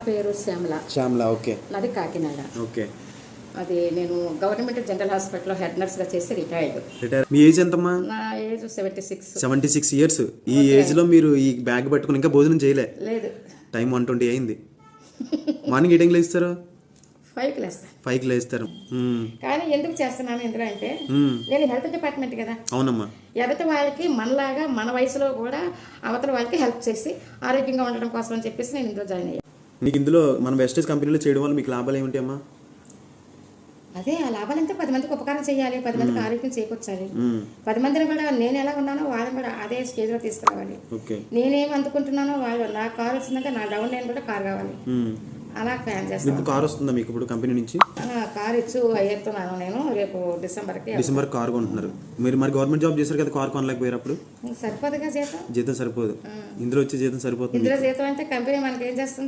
పేరు శ్యామల. శ్యామల, ఓకే. నాది కాకినాడ. ఓకే. అది నేను గవర్నమెంట్ జనరల్ హాస్పిటల్లో హెడ్ నర్స్గా చేసి రిటైర్డ్. మీ ఏజ్ ఎంతమ్మా? నా ఏజ్ 76. 76 ఇయర్స్. ఈ ఏజ్లో మీరు ఈ బ్యాగ్ పట్టుకుని ఇంకా భోజనం చేయలే? లేదు. టైం 1:20 అయింది. మార్నింగ్ ఏ టైంలో ఇస్తారు? 5కి లేస్తాను. 5కి లేస్తారు. కానీ ఎందుకు చేస్తున్నాను ఇందులో అంటే నేను హెల్త్ డిపార్ట్మెంట్ కదా. అవునమ్మా. ఎదటి వాళ్ళకి మనలాగా మన వయసులో కూడా అవతల వాళ్ళకి హెల్ప్ చేసి ఆరోగ్యంగా ఉండడం కోసం అని చెప్పేసి నేను ఇందులో జాయిన్ అయ్యాను. మీకు ఇందులో మన వెస్టేజ్ కంపెనీలో చేయడం వల్ల మీకు లాభాలు ఏమిటి అమ్మా? అదే ఆ లాభాలంటే 10 మందికి ఉపకారం చేయాలి, 10 మందికి ఆరోగ్యం చేకూర్చాలి. 10 మందిని కూడా నేను ఎలా ఉన్నానో వాళ్ళని కూడా అదే స్టేజ్లో తీసుకురావాలి. నేనేం అందుకుంటున్నానో వాళ్ళు నా కారు వచ్చిందంటే నా డౌన్ లైన్ కూడా కారు కావాలి. అలా ప్లాన్ చేస్తాను. కారు వస్తుందా మీకు ఇప్పుడు కంపెనీ నుంచి? కారు ఇచ్చు ఎత్తున్నాను నేను. రేపు డిసెంబర్ కారు కొంటున్నారు. మీరు మరి గవర్నమెంట్ జాబ్ చేశారు కదా, కారు కొనలేకపోయారు అప్పుడు? సరిపోదుగా జీతం. జీతం సరిపోదు. ఇందులో వచ్చే జీతం సరిపోతుంది. ఇందులో జీతం అంటే కంపెనీ మనకి ఏం చేస్తుంది?